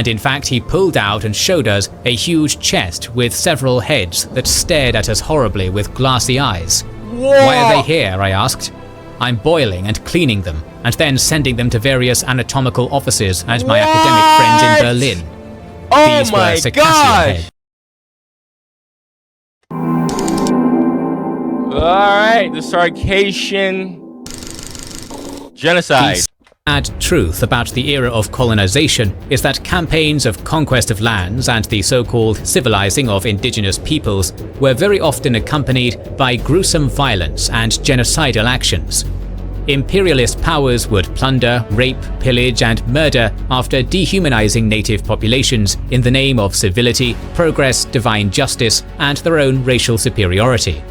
And in fact, he pulled out and showed us a huge chest with several heads that stared at us horribly with glassy eyes. Whoa. Why are they here? I asked. I'm boiling and cleaning them, and then sending them to various anatomical offices and my academic friends in Berlin. Oh These my were Circassian gosh! heads. Alright, the Circassian Genocide. The sad truth about the era of colonization is that campaigns of conquest of lands and the so-called civilizing of indigenous peoples were very often accompanied by gruesome violence and genocidal actions. Imperialist powers would plunder, rape, pillage and murder after dehumanizing native populations in the name of civility, progress, divine justice and their own racial superiority.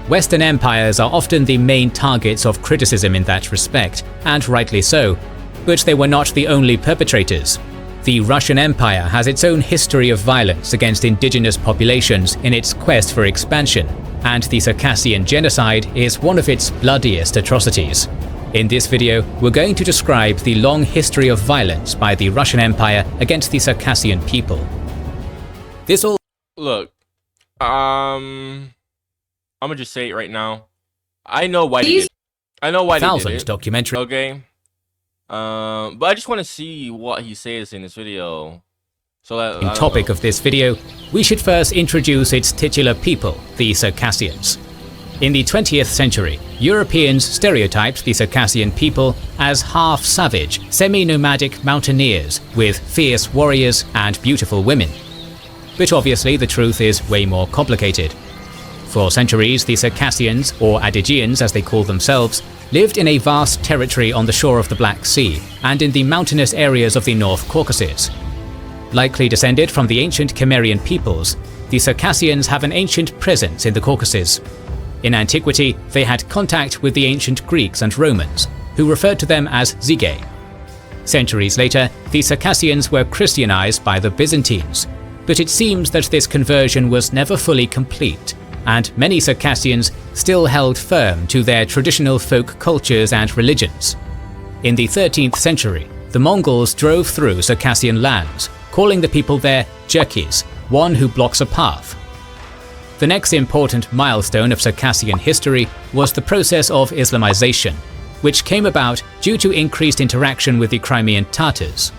Western empires are often the main targets of criticism in that respect, and rightly so, but they were not the only perpetrators. The Russian Empire has its own history of violence against indigenous populations in its quest for expansion, and the Circassian genocide is one of its bloodiest atrocities. In this video, we're going to describe the long history of violence by the Russian Empire against the Circassian people. This all— Look, I'm gonna just say it right now. I know why they did it. I know why they did it. Documentary. Okay. But I just want to see what he says in this video. So that, In topic of this video, we should first introduce its titular people, the Circassians. In the 20th century, Europeans stereotyped the Circassian people as half-savage, semi-nomadic mountaineers with fierce warriors and beautiful women. But obviously the truth is way more complicated. For centuries, the Circassians, or Adigeans as they call themselves, lived in a vast territory on the shore of the Black Sea and in the mountainous areas of the North Caucasus. Likely descended from the ancient Cimmerian peoples, the Circassians have an ancient presence in the Caucasus. In antiquity, they had contact with the ancient Greeks and Romans, who referred to them as Zygae. Centuries later, the Circassians were Christianized by the Byzantines, but it seems that this conversion was never fully complete, and many Circassians still held firm to their traditional folk cultures and religions. In the 13th century, the Mongols drove through Circassian lands, calling the people there Jerkis, one who blocks a path. The next important milestone of Circassian history was the process of Islamization, which came about due to increased interaction with the Crimean Tatars.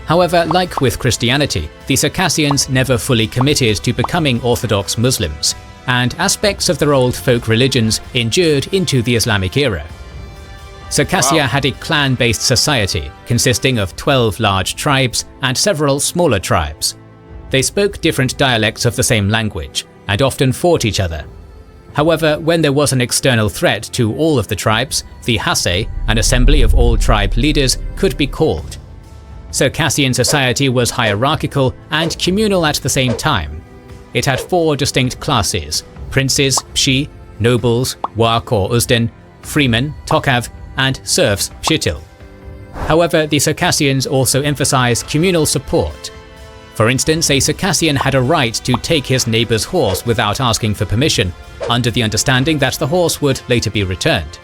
However, like with Christianity, the Circassians never fully committed to becoming Orthodox Muslims, and aspects of their old folk religions endured into the Islamic era. Circassia had a clan-based society consisting of 12 large tribes and several smaller tribes. They spoke different dialects of the same language and often fought each other. However, when there was an external threat to all of the tribes, the Hasse, an assembly of all tribe leaders, could be called. Circassian society was hierarchical and communal at the same time. It had 4 distinct classes: princes, pshi, nobles, wak or uzden, freemen, tokav, and serfs, pshitil. However, the Circassians also emphasized communal support. For instance, a Circassian had a right to take his neighbor's horse without asking for permission, under the understanding that the horse would later be returned.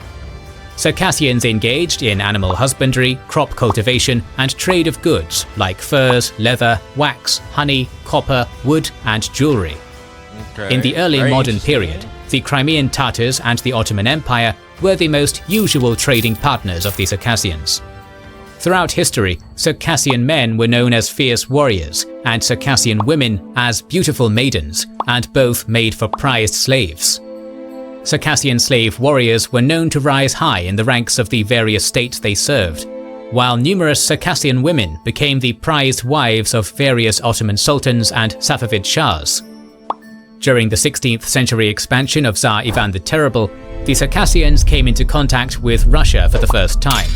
Circassians engaged in animal husbandry, crop cultivation, and trade of goods like furs, leather, wax, honey, copper, wood, and jewelry. In the early modern period, the Crimean Tatars and the Ottoman Empire were the most usual trading partners of the Circassians. Throughout history, Circassian men were known as fierce warriors, and Circassian women as beautiful maidens, and both made for prized slaves. Circassian slave warriors were known to rise high in the ranks of the various states they served, while numerous Circassian women became the prized wives of various Ottoman sultans and Safavid shahs. During the 16th century expansion of Tsar Ivan the Terrible, the Circassians came into contact with Russia for the first time,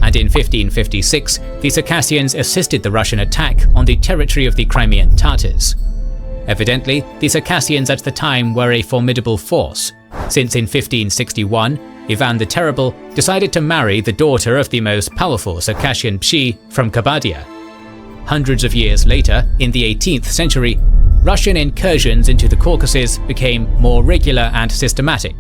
and in 1556 the Circassians assisted the Russian attack on the territory of the Crimean Tatars. Evidently, the Circassians at the time were a formidable force, since in 1561, Ivan the Terrible decided to marry the daughter of the most powerful Circassian pshi from Kabadia. Hundreds of years later, in the 18th century, Russian incursions into the Caucasus became more regular and systematic.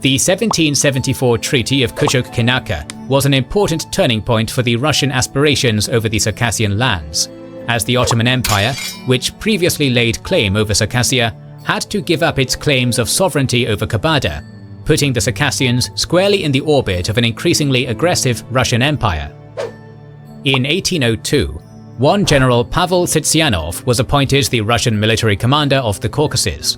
The 1774 Treaty of Kuchok-Kinaka was an important turning point for the Russian aspirations over the Circassian lands. as the Ottoman Empire, which previously laid claim over Circassia, had to give up its claims of sovereignty over Kabada, putting the Circassians squarely in the orbit of an increasingly aggressive Russian Empire. In 1802, one General Pavel Tsitsianov was appointed the Russian military commander of the Caucasus.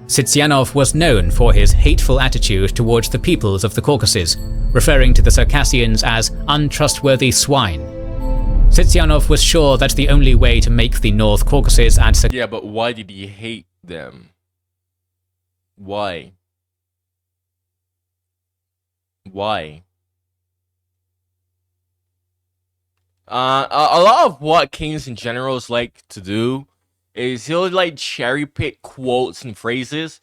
Tsitsianov was known for his hateful attitude towards the peoples of the Caucasus, referring to the Circassians as untrustworthy swine. Tsitsianov was sure that the only way to make the North Caucasus and Yeah, but why did he hate them? Why? Why? A lot of what kings and generals like to do is he'll like cherry pick quotes and phrases,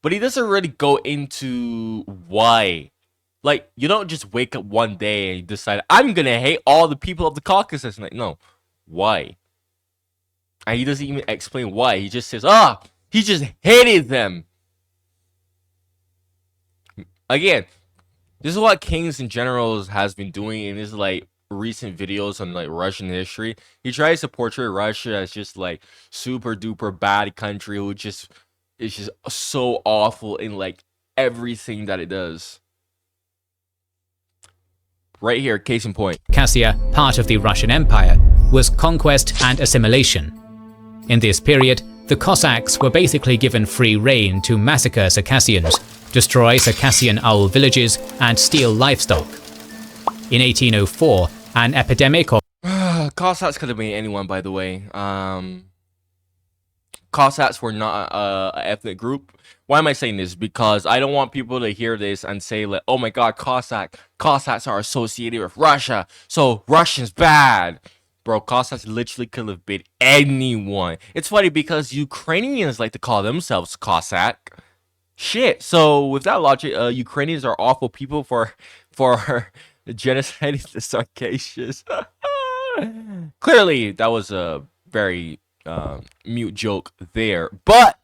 but he doesn't really go into why. Like, you don't just wake up one day and decide, I'm gonna hate all the people of the Caucasus. Like, no. Why? And he doesn't even explain why. He just says, he just hated them. Again, this is what kings and generals has been doing in his like recent videos on like Russian history. He tries to portray Russia as just like super duper bad country who just is just so awful in like everything that it does. Right here, case in point. Circassia, part of the Russian Empire, was conquest and assimilation. In this period, the Cossacks were basically given free rein to massacre Circassians, destroy Circassian owl villages, and steal livestock. In 1804, an epidemic of Cossacks could have been anyone, by the way. Cossacks were not an ethnic group. Why am I saying this? Because I don't want people to hear this and say like, oh my god, Cossacks are associated with Russia, so Russians bad. Bro, Cossacks literally could have been anyone. It's funny because Ukrainians like to call themselves Cossack. Shit. So with that logic, Ukrainians are awful people for genociding the Circassians. Clearly, that was a very mute joke there, but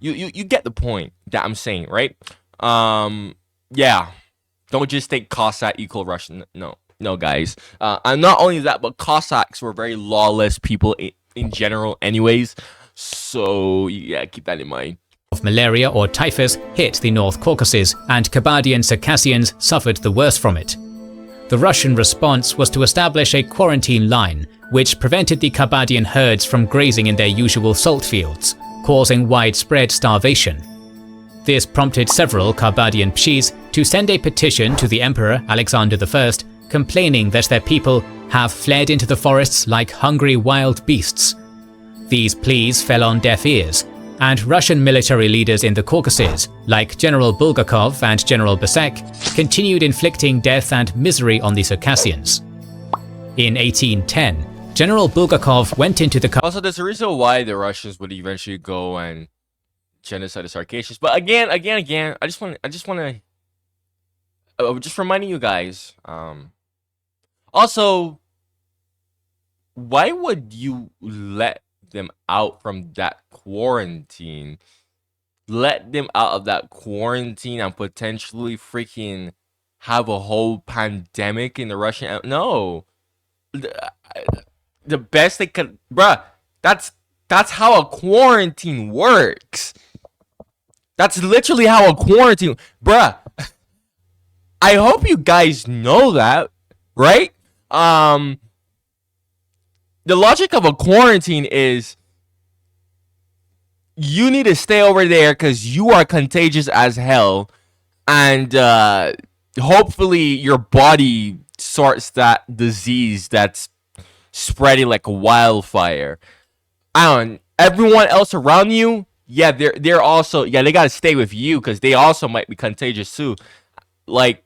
you get the point that I'm saying, right? Yeah, don't just think Cossack equal Russian. No, guys. And not only that, but Cossacks were very lawless people in general, anyways. So yeah, keep that in mind. Of malaria or typhus hit the North Caucasus, and Kabadian Circassians suffered the worst from it. The Russian response was to establish a quarantine line, which prevented the Kabadian herds from grazing in their usual salt fields, causing widespread starvation. This prompted several Kabadian Pshis to send a petition to the Emperor Alexander I, complaining that their people have fled into the forests like hungry wild beasts. These pleas fell on deaf ears, and Russian military leaders in the Caucasus, like General Bulgakov and General Besek, continued inflicting death and misery on the Circassians. In 1810, General Bulgakov went into the Also, there's a reason why the Russians would eventually go and genocide the Circassians. But again, I just want to just reminding you guys. Also, why would you let them out from that quarantine? Let them out of that quarantine and potentially freaking have a whole pandemic in the Russian. No, the best they could, bruh. That's how a quarantine works. That's literally how a quarantine, bruh. I hope you guys know that, right? The logic of a quarantine is you need to stay over there because you are contagious as hell, and hopefully your body sorts that disease that's spreading like a wildfire. Everyone else around you, yeah, they're also, yeah, they gotta stay with you because they also might be contagious too. Like,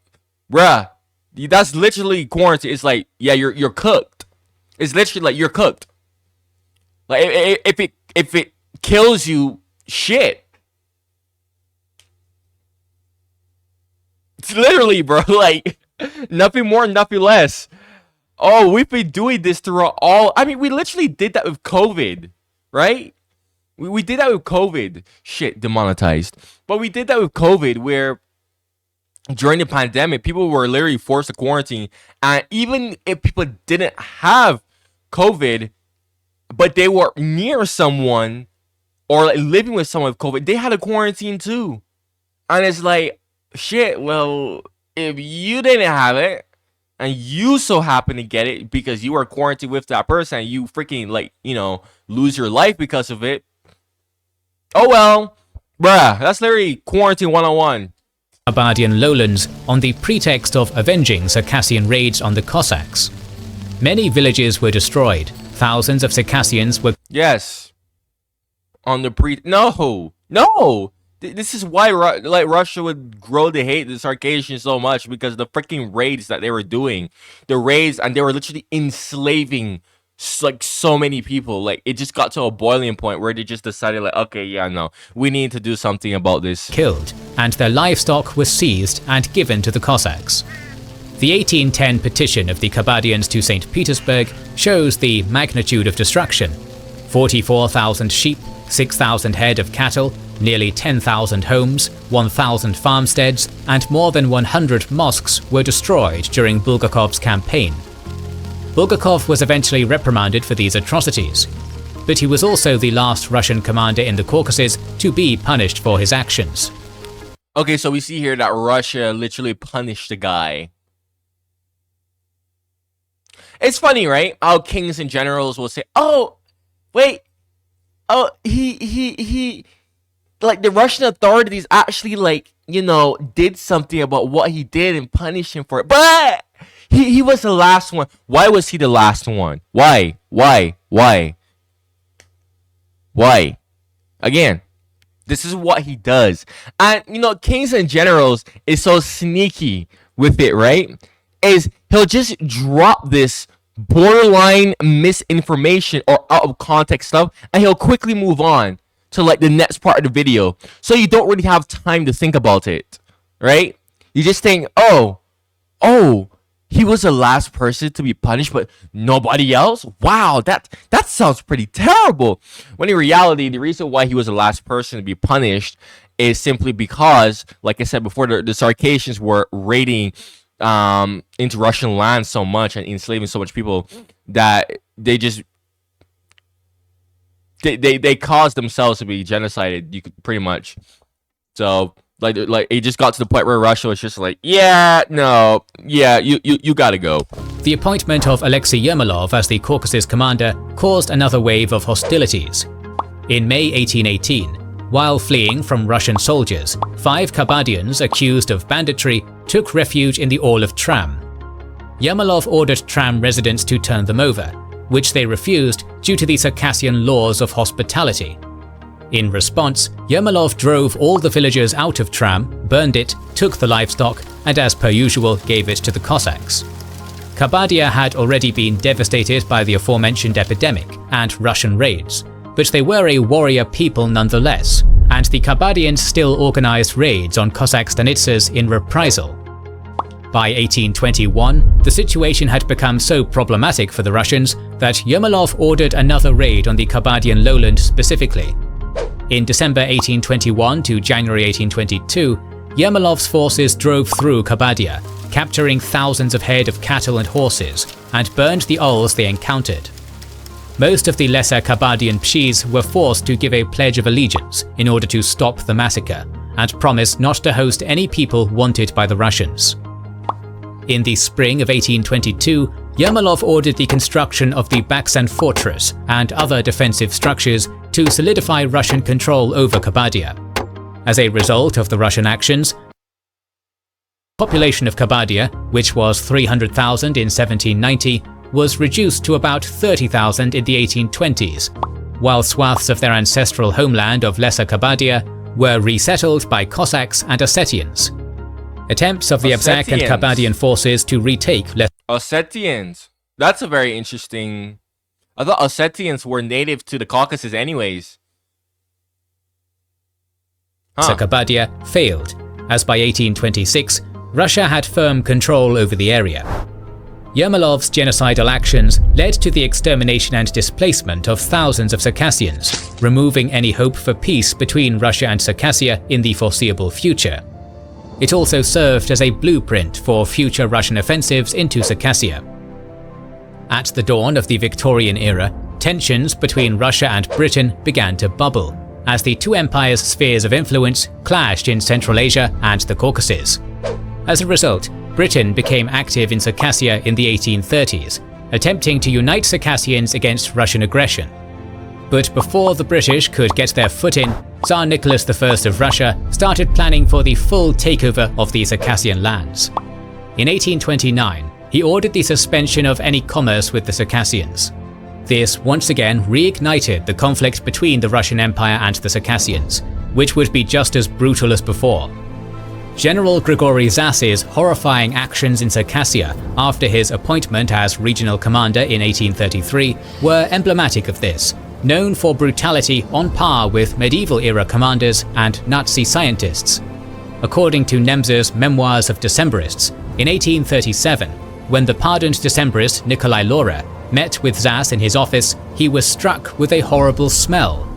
bruh, that's literally quarantine. It's like, yeah, you're cooked. It's literally like you're cooked. Like if it kills you, shit. It's literally, bro, like nothing more, nothing less. Oh, we've been doing this throughout all. I mean, we literally did that with COVID, right? We did that with COVID. Shit, demonetized. But we did that with COVID where during the pandemic, people were literally forced to quarantine. And even if people didn't have COVID, but they were near someone or like living with someone with COVID, they had a quarantine too. And it's like, shit, well, if you didn't have it and you so happen to get it because you were quarantined with that person and you freaking like, you know, lose your life because of it. Oh well, bruh, that's literally quarantine 101. Kabardian lowlands on the pretext of avenging Circassian raids on the Cossacks. Many villages were destroyed. Thousands of Circassians were... Yes. On the No! This is why Russia would grow to hate the Circassians so much, because of the freaking raids that they were doing. The raids, and they were literally enslaving like so many people. Like, it just got to a boiling point where they just decided like, okay, yeah, no, we need to do something about this. Killed, and their livestock was seized and given to the Cossacks. The 1810 petition of the Kabardians to St. Petersburg shows the magnitude of destruction. 44,000 sheep, 6,000 head of cattle, nearly 10,000 homes, 1,000 farmsteads, and more than 100 mosques were destroyed during Bulgakov's campaign. Bulgakov was eventually reprimanded for these atrocities, but he was also the last Russian commander in the Caucasus to be punished for his actions. Okay, so we see here that Russia literally punished the guy. It's funny, right? How kings and generals will say, oh, wait, oh, he, like the Russian authorities actually like, you know, did something about what he did and punished him for it. But he was the last one. Why was he the last one? Why? Again, this is what he does. And, you know, kings and generals is so sneaky with it, right? Is he'll just drop this borderline misinformation or out of context stuff, and he'll quickly move on to like the next part of the video. So you don't really have time to think about it, right? You just think, oh, he was the last person to be punished, but nobody else? Wow, that sounds pretty terrible. When in reality, the reason why he was the last person to be punished is simply because, like I said before, the Circassians were raiding into Russian land so much and enslaving so much people that they just they caused themselves to be genocided. You could pretty much. So like it just got to the point where Russia was just like, yeah, no, yeah, you gotta go. The appointment of Alexei Yermolov as the Caucasus commander caused another wave of hostilities. In May 1818, while fleeing from Russian soldiers, 5 Kabardians accused of banditry took refuge in the Orlov tram. Yermolov ordered tram residents to turn them over, which they refused due to the Circassian laws of hospitality. In response, Yermolov drove all the villagers out of tram, burned it, took the livestock, and as per usual gave it to the Cossacks. Kabardia had already been devastated by the aforementioned epidemic and Russian raids, but they were a warrior people nonetheless, and the Kabardians still organized raids on Cossack stanitsas in reprisal. By 1821, the situation had become so problematic for the Russians that Yermolov ordered another raid on the Kabardian lowland specifically. In December 1821 to January 1822, Yermolov's forces drove through Kabardia, capturing thousands of head of cattle and horses, and burned the ols they encountered. Most of the lesser Kabardian Pshis were forced to give a pledge of allegiance in order to stop the massacre, and promise not to host any people wanted by the Russians. In the spring of 1822, Yermolov ordered the construction of the Baksan fortress and other defensive structures to solidify Russian control over Kabardia. As a result of the Russian actions, the population of Kabardia, which was 300,000 in 1790, was reduced to about 30,000 in the 1820s, while swaths of their ancestral homeland of Lesser Kabardia were resettled by Cossacks and Ossetians. Attempts of the Abzak and Kabardian forces to retake Ossetians. That's a very interesting... I thought Ossetians were native to the Caucasus anyways. Kabardia failed, as by 1826, Russia had firm control over the area. Yermolov's genocidal actions led to the extermination and displacement of thousands of Circassians, removing any hope for peace between Russia and Circassia in the foreseeable future. It also served as a blueprint for future Russian offensives into Circassia. At the dawn of the Victorian era, Tensions between Russia and Britain began to bubble, as the two empires' spheres of influence clashed in Central Asia and the Caucasus. As a result, Britain became active in Circassia in the 1830s, attempting to unite Circassians against Russian aggression. But before the British could get their foot in, Tsar Nicholas I of Russia started planning for the full takeover of the Circassian lands. In 1829, he ordered the suspension of any commerce with the Circassians. This once again reignited the conflict between the Russian Empire and the Circassians, which would be just as brutal as before. General Grigory Zas's horrifying actions in Circassia after his appointment as regional commander in 1833 were emblematic of this, known for brutality on par with medieval-era commanders and Nazi scientists. According to Nemzer's Memoirs of Decembrists, in 1837, when the pardoned Decembrist Nikolai Lora met with Zas in his office, he was struck with a horrible smell.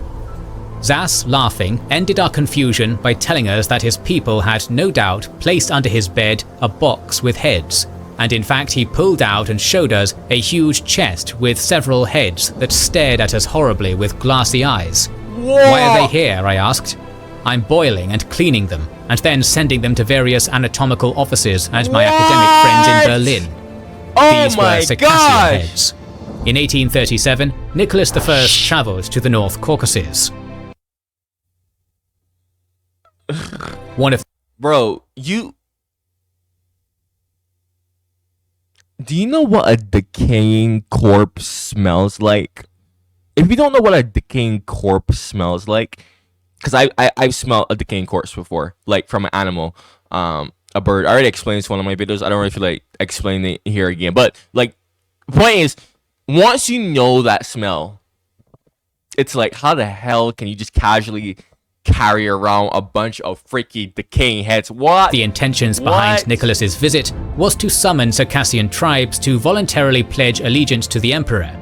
Zas, laughing, ended our confusion by telling us that his people had no doubt placed under his bed a box with heads, and in fact he pulled out and showed us a huge chest with several heads that stared at us horribly with glassy eyes. Whoa. "Why are they here?" I asked. "I'm boiling and cleaning them, and then sending them to various anatomical offices and my academic friends in Berlin." These were Circassian heads. In 1837, Nicholas I travelled to the North Caucasus. One of Bro, do you know what a decaying corpse smells like? If you don't know what a decaying corpse smells like, because I've smelled a decaying corpse before, like from an animal, a bird. I already explained this in one of my videos. I don't really feel like explaining it here again. But like, the point is, once you know that smell, it's like, how the hell can you just casually carry around a bunch of freaky decaying heads? What? The intentions behind Nicholas's visit was to summon Circassian tribes to voluntarily pledge allegiance to the emperor.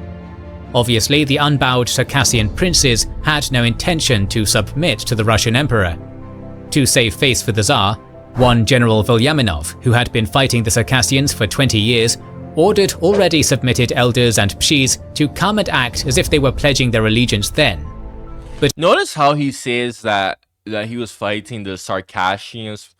Obviously, the unbowed Circassian princes had no intention to submit to the Russian emperor. To save face for the Tsar, one General Volyaminov, who had been fighting the Circassians for 20 years, ordered already submitted elders and pshis to come and act as if they were pledging their allegiance then. But notice how he says that he was fighting the Circassians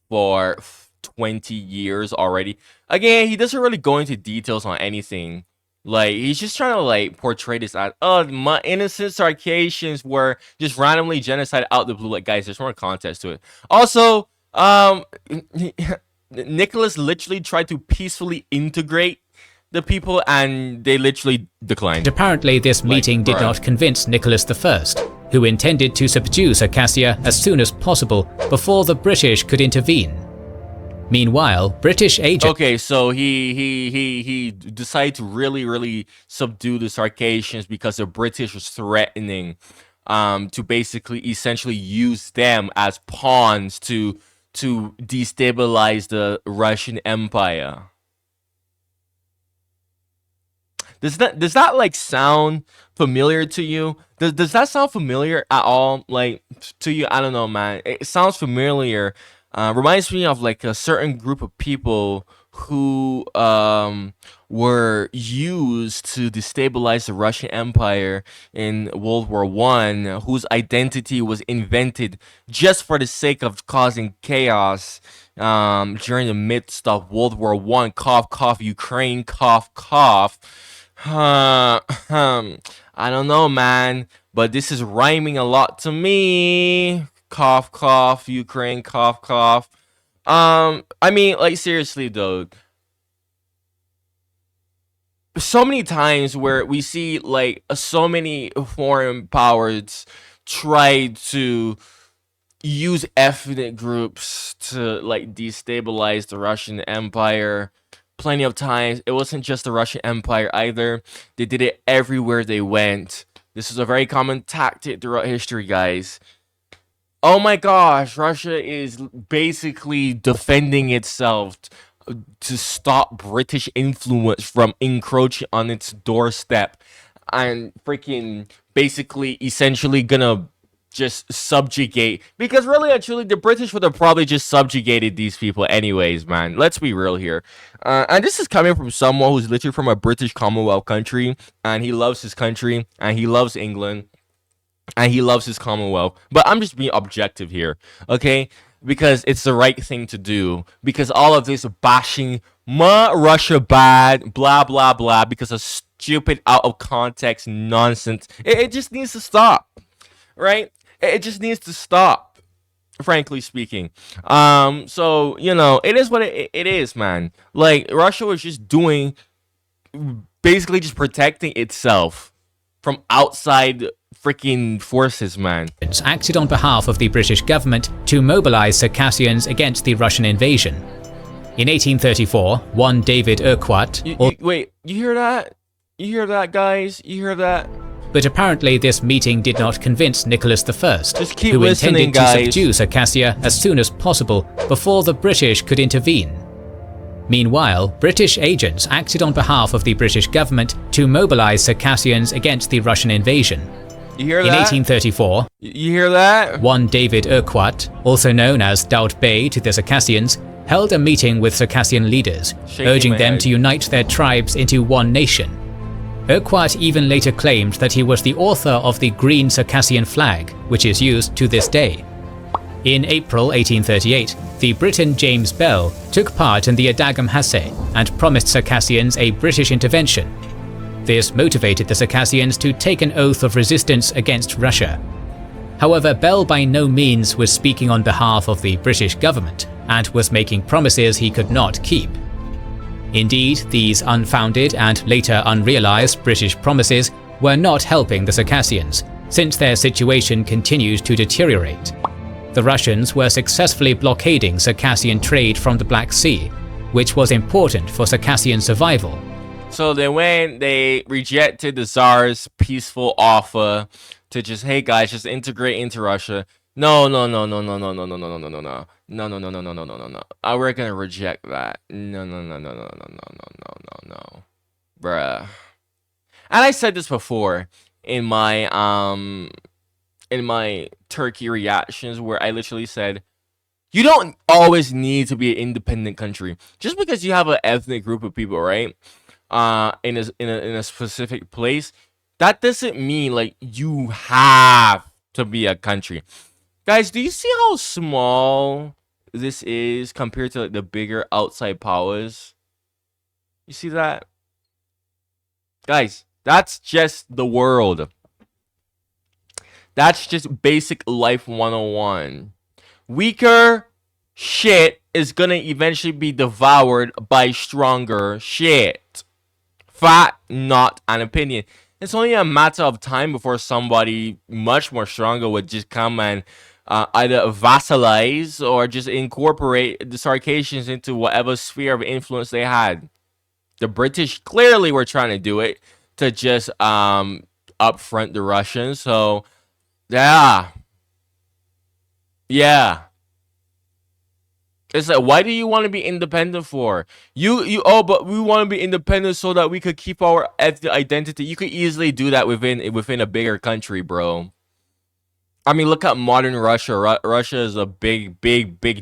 for 20 years already. Again, he doesn't really go into details on anything. Like, he's just trying to like portray this as, oh, my innocent Circassians were just randomly genocided out the blue. Like, guys, there's more context to it. Also, Nicholas literally tried to peacefully integrate the people, and they literally declined. Apparently, this meeting did not convince Nicholas I, who intended to subdue Circassia as soon as possible before the British could intervene. Meanwhile, British agents... Okay, so he decided to really subdue the Circassians because the British was threatening to basically essentially use them as pawns to destabilize the Russian Empire. Does that like sound familiar to you? Does that sound familiar at all, like, to you? I don't know, man. It sounds familiar. Reminds me of like a certain group of people who were used to destabilize the Russian Empire in World War I, whose identity was invented just for the sake of causing chaos during the midst of World War I. Cough, cough, Ukraine, cough, cough. I don't know, man, but this is rhyming a lot to me. Cough, cough, Ukraine, cough, cough. I mean, like, seriously though, so many times where we see like so many foreign powers try to use ethnic groups to like destabilize the Russian Empire. Plenty of times, it wasn't just the Russian Empire either. They did it everywhere they went. This is a very common tactic throughout history, guys. Oh my gosh, Russia is basically defending itself to stop British influence from encroaching on its doorstep, and freaking basically essentially gonna just subjugate, because really and truly the British would have probably just subjugated these people anyways, man. Let's be real here. And this is coming from someone who's literally from a British Commonwealth country, and he loves his country, and he loves England, and he loves his Commonwealth. But I'm just being objective here, okay? Because it's the right thing to do. Because all of this bashing, Russia bad, blah, blah, blah, because of stupid, out of context nonsense, it just needs to stop, right? It just needs to stop, frankly speaking. So, you know, it is what it is, man. Like, Russia was just doing, basically just protecting itself from outside freaking forces, man. Acted on behalf of the British government to mobilize Circassians against the Russian invasion. In 1834, one David Urquhart... Wait, you hear that? You hear that, guys? You hear that? But apparently this meeting did not convince Nicholas I, who intended to subdue Circassia as soon as possible before the British could intervene. Meanwhile, British agents acted on behalf of the British government to mobilize Circassians against the Russian invasion. You hear that? In 1834, you hear that? One David Urquhart, also known as Daud Bey to the Circassians, held a meeting with Circassian leaders, urging them to unite their tribes into one nation. Urquhart even later claimed that he was the author of the green Circassian flag, which is used to this day. In April 1838, the Briton James Bell took part in the Adagam Hasse and promised Circassians a British intervention. This motivated the Circassians to take an oath of resistance against Russia. However, Bell by no means was speaking on behalf of the British government and was making promises he could not keep. Indeed, these unfounded and later unrealized British promises were not helping the Circassians, since their situation continued to deteriorate. The Russians were successfully blockading Circassian trade from the Black Sea, which was important for Circassian survival. So they rejected the Tsar's peaceful offer to just, hey guys, just integrate into Russia. No. We're gonna reject that. No. Bruh. And I said this before in my Turkey reactions, where I literally said, you don't always need to be an independent country. Just because you have an ethnic group of people, right? In a specific place, that doesn't mean like you have to be a country. Guys, do you see how small this is compared to like the bigger outside powers? You see that? Guys, that's just the world. That's just basic life 101. Weaker shit is gonna eventually be devoured by stronger shit. Fact, not an opinion. It's only a matter of time before somebody much more stronger would just come and either vassalize or just incorporate the Circassians into whatever sphere of influence they had. The British clearly were trying to do it to just upfront the Russians. So yeah. It's like, why do you want to be independent for? But we want to be independent so that we could keep our ethnic identity. You could easily do that within a bigger country, bro. I mean, look at modern Russia. Russia is a big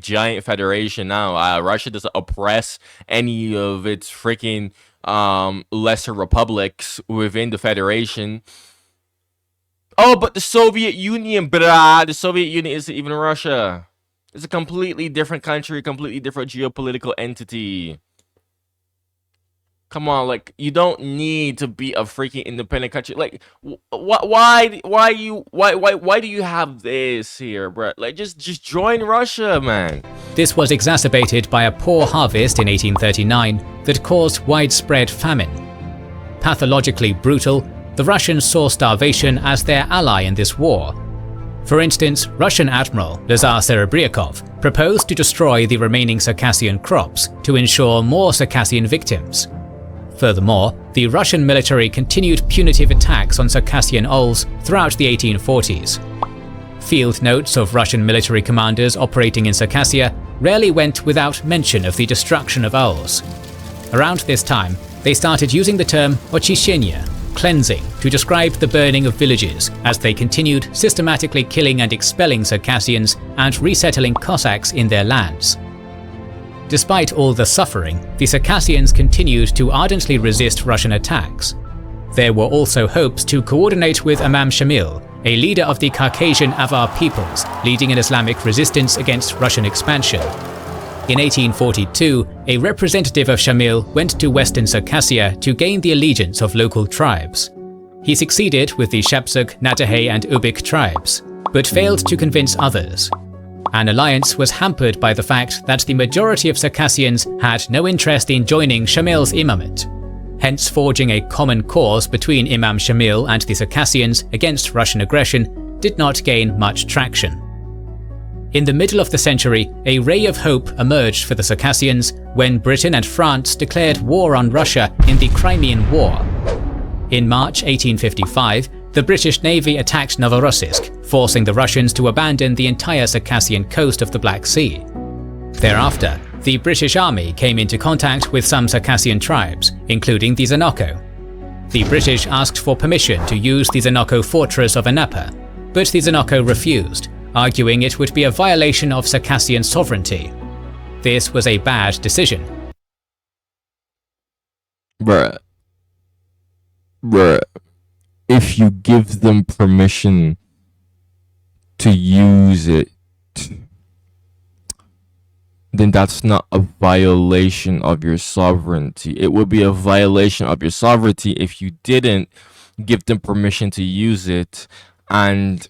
giant federation now. Russia doesn't oppress any of its freaking lesser republics within the federation. Oh, but the Soviet Union, brah. The Soviet Union isn't even Russia. It's a completely different country, completely different geopolitical entity. Come on, like, you don't need to be a freaking independent country. Like, why do you have this here, bro? Like, just join Russia, man. This was exacerbated by a poor harvest in 1839 that caused widespread famine. Pathologically brutal, the Russians saw starvation as their ally in this war. For instance, Russian Admiral Lazar Serebryakov proposed to destroy the remaining Circassian crops to ensure more Circassian victims. Furthermore, the Russian military continued punitive attacks on Circassian ols throughout the 1840s. Field notes of Russian military commanders operating in Circassia rarely went without mention of the destruction of ols. Around this time, they started using the term Ochichenya, cleansing to describe the burning of villages as they continued systematically killing and expelling Circassians and resettling Cossacks in their lands. Despite all the suffering, the Circassians continued to ardently resist Russian attacks. There were also hopes to coordinate with Imam Shamil, a leader of the Caucasian Avar peoples leading an Islamic resistance against Russian expansion. In 1842, a representative of Shamil went to western Circassia to gain the allegiance of local tribes. He succeeded with the Shapsug, Natahe and Ubik tribes, but failed to convince others. An alliance was hampered by the fact that the majority of Circassians had no interest in joining Shamil's imamate. Hence, forging a common cause between Imam Shamil and the Circassians against Russian aggression did not gain much traction. In the middle of the century, a ray of hope emerged for the Circassians when Britain and France declared war on Russia in the Crimean War. In March 1855, the British Navy attacked Novorossiysk, forcing the Russians to abandon the entire Circassian coast of the Black Sea. Thereafter, the British Army came into contact with some Circassian tribes, including the Zenoko. The British asked for permission to use the Zenoko fortress of Anapa, but the Zenoko refused, arguing it would be a violation of Circassian sovereignty. This was a bad decision. Bruh. If you give them permission to use it, then that's not a violation of your sovereignty. It would be a violation of your sovereignty if you didn't give them permission to use it and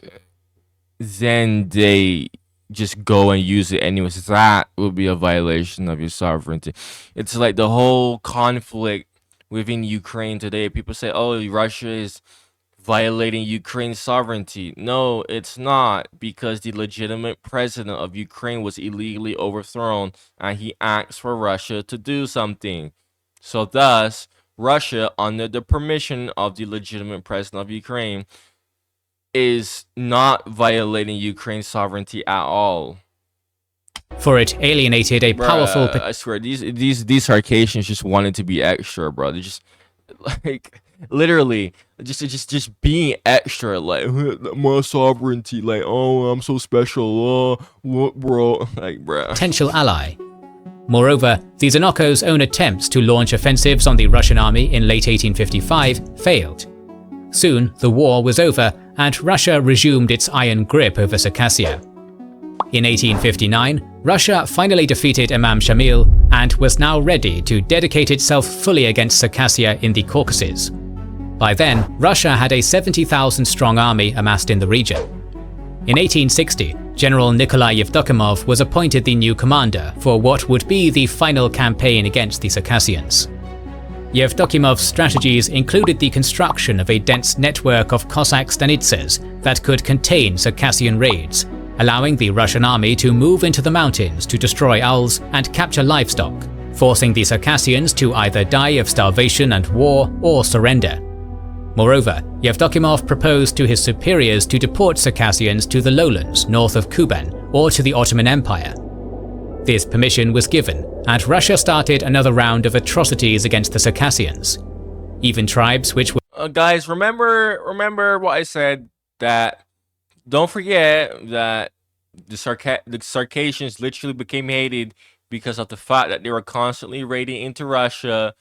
then they just go and use it anyways. That would be a violation of your sovereignty. It's like the whole conflict within Ukraine today. People say, oh, Russia is violating Ukraine's sovereignty. No, it's not, because the legitimate president of Ukraine was illegally overthrown and he asked for Russia to do something. So thus, Russia, under the permission of the legitimate president of Ukraine, is not violating Ukraine's sovereignty at all. For it alienated a powerful... I swear, these Circassians just wanted to be extra, bro. They just, like, literally, just being extra, like, my sovereignty, like, oh, I'm so special, what, bro? Like, bro. Potential ally. Moreover, the Zenoko's own attempts to launch offensives on the Russian army in late 1855 failed. Soon, the war was over, and Russia resumed its iron grip over Circassia. In 1859, Russia finally defeated Imam Shamil and was now ready to dedicate itself fully against Circassia in the Caucasus. By then, Russia had a 70,000-strong army amassed in the region. In 1860, General Nikolai Yevdokimov was appointed the new commander for what would be the final campaign against the Circassians. Yevdokimov's strategies included the construction of a dense network of Cossack stanitsas that could contain Circassian raids, allowing the Russian army to move into the mountains to destroy owls and capture livestock, forcing the Circassians to either die of starvation and war or surrender. Moreover, Yevdokimov proposed to his superiors to deport Circassians to the lowlands north of Kuban or to the Ottoman Empire. This permission was given, and Russia started another round of atrocities against the Circassians. Even tribes which were... Guys, remember what I said, that don't forget that the Circassians literally became hated because of the fact that they were constantly raiding into Russia,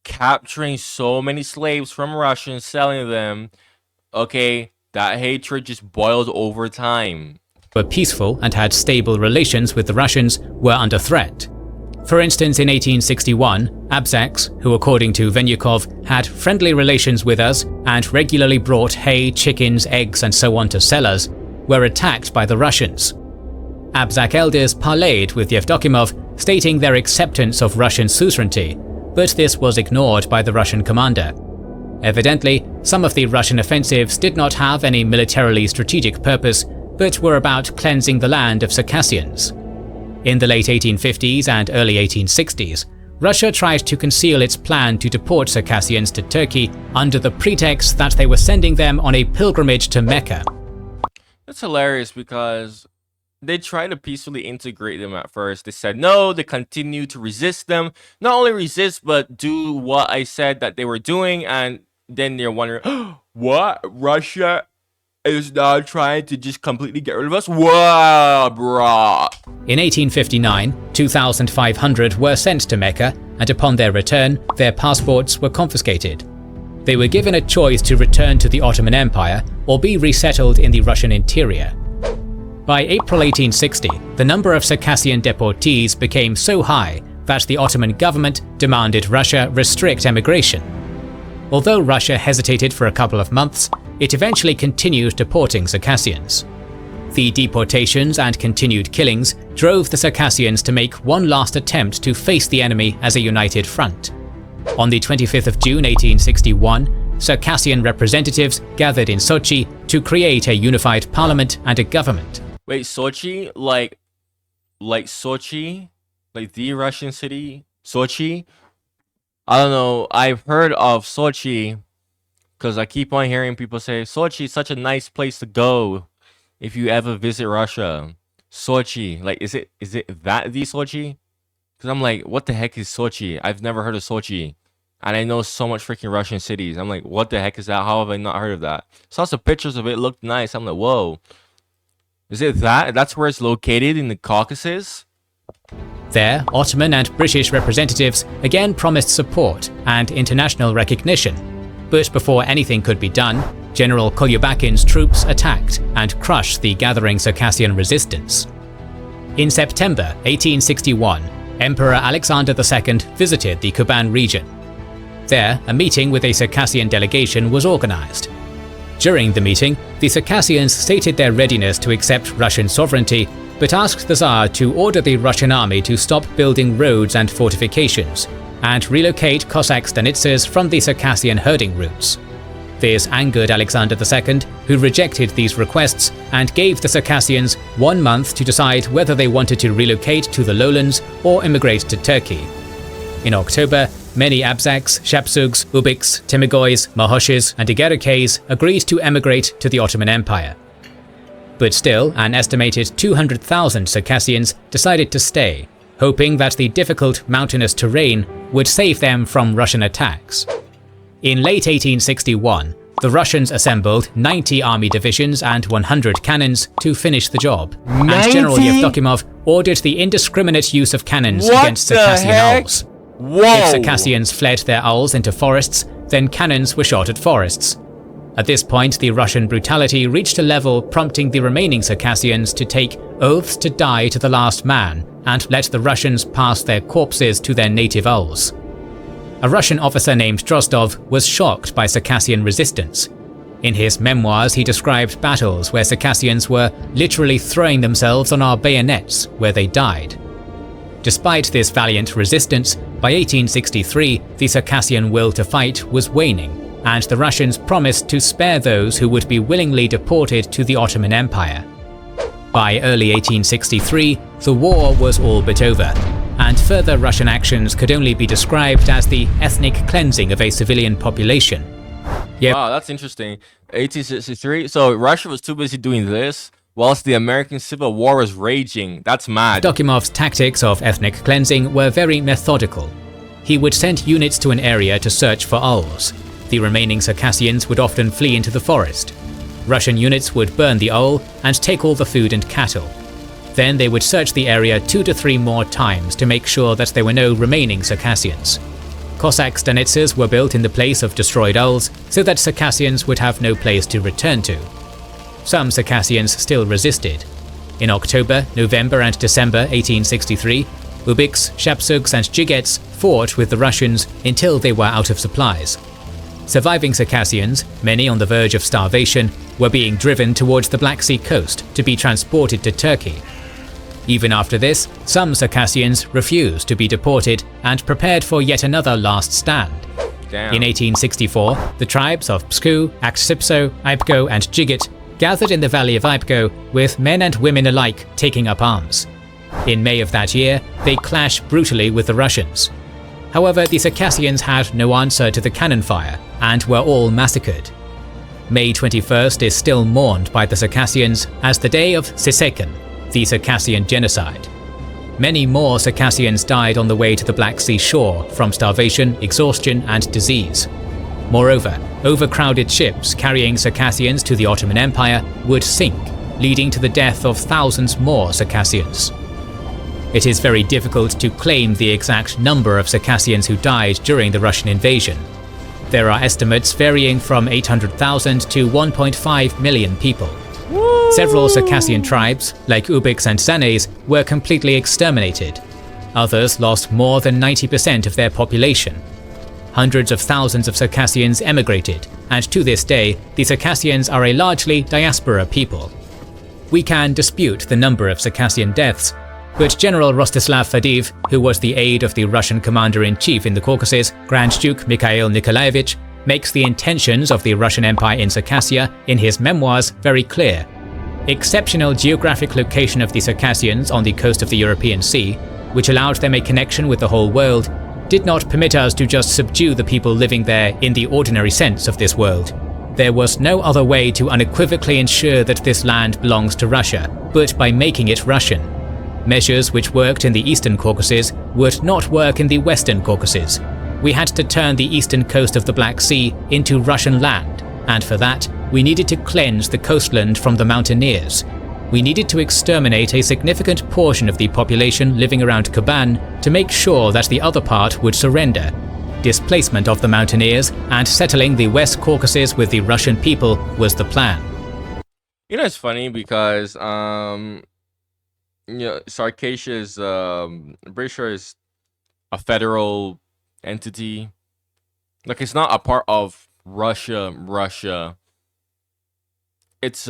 capturing so many slaves from Russians, selling them. Okay, that hatred just boiled over time. Were peaceful and had stable relations with the Russians were under threat. For instance, in 1861, Abzaks, who according to Venyukov had friendly relations with us and regularly brought hay, chickens, eggs and so on to sell us, were attacked by the Russians. Abzak elders parleyed with Yevdokimov, stating their acceptance of Russian suzerainty, but this was ignored by the Russian commander. Evidently, some of the Russian offensives did not have any militarily strategic purpose, but were about cleansing the land of Circassians. In the late 1850s and early 1860s, Russia tried to conceal its plan to deport Circassians to Turkey under the pretext that they were sending them on a pilgrimage to Mecca. That's hilarious, because they tried to peacefully integrate them at first. They said no, they continued to resist them. Not only resist, but do what I said that they were doing, and then they're wondering, what? Russia is now trying to just completely get rid of us? Whoa, bruh. In 1859, 2,500 were sent to Mecca, and upon their return, their passports were confiscated. They were given a choice to return to the Ottoman Empire or be resettled in the Russian interior. By April 1860, the number of Circassian deportees became so high that the Ottoman government demanded Russia restrict emigration. Although Russia hesitated for a couple of months, it eventually continued deporting Circassians. The deportations and continued killings drove the Circassians to make one last attempt to face the enemy as a united front. On the 25th of June 1861, Circassian representatives gathered in Sochi to create a unified parliament and a government. Wait, Sochi? Like Sochi? Like the Russian city? Sochi? I don't know. I've heard of Sochi because I keep on hearing people say Sochi is such a nice place to go if you ever visit Russia. Sochi. Like, is it that the Sochi? Because I'm like, what the heck is Sochi? I've never heard of Sochi. And I know so much freaking Russian cities. I'm like, what the heck is that? How have I not heard of that? Saw some pictures of it. Looked nice. I'm like, whoa. Is it that? That's where it's located, in the Caucasus? There, Ottoman and British representatives again promised support and international recognition. But before anything could be done, General Kolyobakin's troops attacked and crushed the gathering Circassian resistance. In September 1861, Emperor Alexander II visited the Kuban region. There, a meeting with a Circassian delegation was organized. During the meeting, the Circassians stated their readiness to accept Russian sovereignty, but asked the Tsar to order the Russian army to stop building roads and fortifications, and relocate Cossack stanitsas from the Circassian herding routes. This angered Alexander II, who rejected these requests and gave the Circassians 1 month to decide whether they wanted to relocate to the lowlands or immigrate to Turkey. In October, many Abzaks, Shapsugs, Ubiks, Timigoys, Mahoshes, and Igerekes agreed to emigrate to the Ottoman Empire. But still, an estimated 200,000 Circassians decided to stay, hoping that the difficult mountainous terrain would save them from Russian attacks. In late 1861, the Russians assembled 90 army divisions and 100 cannons to finish the job, 90? and General Yevdokimov ordered the indiscriminate use of cannons against Circassian owls. Whoa. If Circassians fled their owls into forests, then cannons were shot at forests. At this point, the Russian brutality reached a level prompting the remaining Circassians to take oaths to die to the last man and let the Russians pass their corpses to their native owls. A Russian officer named Drozdov was shocked by Circassian resistance. In his memoirs, he described battles where Circassians were literally throwing themselves on our bayonets, where they died. Despite this valiant resistance, by 1863, the Circassian will to fight was waning, and the Russians promised to spare those who would be willingly deported to the Ottoman Empire. By early 1863, the war was all but over, and further Russian actions could only be described as the ethnic cleansing of a civilian population. Yep. Wow, that's interesting. 1863, so Russia was too busy doing this, whilst the American Civil War was raging. That's mad. Dokimov's tactics of ethnic cleansing were very methodical. He would send units to an area to search for owls. The remaining Circassians would often flee into the forest. Russian units would burn the owl and take all the food and cattle. Then they would search the area 2 to 3 more times to make sure that there were no remaining Circassians. Cossack stanitsas were built in the place of destroyed owls so that Circassians would have no place to return to. Some Circassians still resisted. In October, November and December 1863, Ubiks, Shapsugs and Jigets fought with the Russians until they were out of supplies. Surviving Circassians, many on the verge of starvation, were being driven towards the Black Sea coast to be transported to Turkey. Even after this, some Circassians refused to be deported and prepared for yet another last stand. Damn. In 1864, the tribes of Psku, Aksipso, Ibko and Jigit gathered in the valley of Ibko, with men and women alike taking up arms. In May of that year, they clashed brutally with the Russians. However, the Circassians had no answer to the cannon fire and were all massacred. May 21st is still mourned by the Circassians as the day of Sisekan, the Circassian genocide. Many more Circassians died on the way to the Black Sea shore from starvation, exhaustion and disease. Moreover, overcrowded ships carrying Circassians to the Ottoman Empire would sink, leading to the death of thousands more Circassians. It is very difficult to claim the exact number of Circassians who died during the Russian invasion. There are estimates varying from 800,000 to 1.5 million people. Several Circassian tribes, like Ubiks and Sanais, were completely exterminated. Others lost more than 90% of their population. Hundreds of thousands of Circassians emigrated, and to this day, the Circassians are a largely diaspora people. We can dispute the number of Circassian deaths, but General Rostislav Fadiv, who was the aide of the Russian commander-in-chief in the Caucasus, Grand Duke Mikhail Nikolaevich, makes the intentions of the Russian Empire in Circassia in his memoirs very clear. Exceptional geographic location of the Circassians on the coast of the European Sea, which allowed them a connection with the whole world, did not permit us to just subdue the people living there in the ordinary sense of this world. There was no other way to unequivocally ensure that this land belongs to Russia, but by making it Russian. Measures which worked in the Eastern Caucasus would not work in the Western Caucasus. We had to turn the eastern coast of the Black Sea into Russian land, and for that, we needed to cleanse the coastland from the mountaineers. We needed to exterminate a significant portion of the population living around Kuban to make sure that the other part would surrender. Displacement of the mountaineers and settling the West Caucasus with the Russian people was the plan. You know, it's funny because Circassia is I'm pretty sure is a federal entity. Like, it's not a part of Russia. It's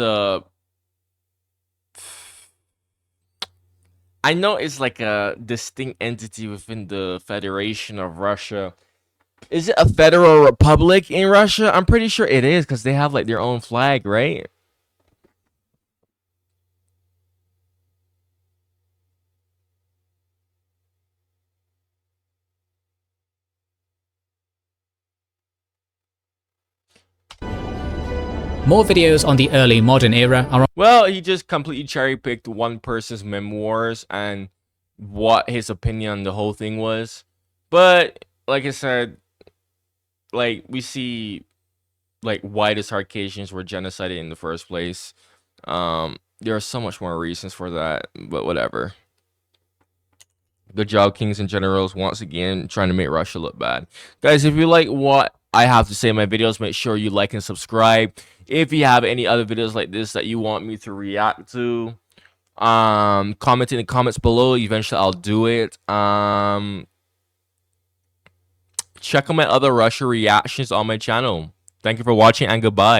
I know it's like a distinct entity within the Federation of Russia. Is it a federal republic in Russia? I'm pretty sure it is because they have like their own flag, right? More videos on the early modern era are on. Well, he just completely cherry-picked one person's memoirs and what his opinion on the whole thing was. But like I said, like we see like why the Circassians were genocided in the first place. There are so much more reasons for that, but whatever. Good job, kings and generals, once again trying to make Russia look bad. Guys, if you like what I have to say in my videos, make sure you like and subscribe. If you have any other videos like this that you want me to react to, comment in the comments below. Eventually I'll do it. Check out my other Russia reactions on my channel. Thank you for watching and goodbye.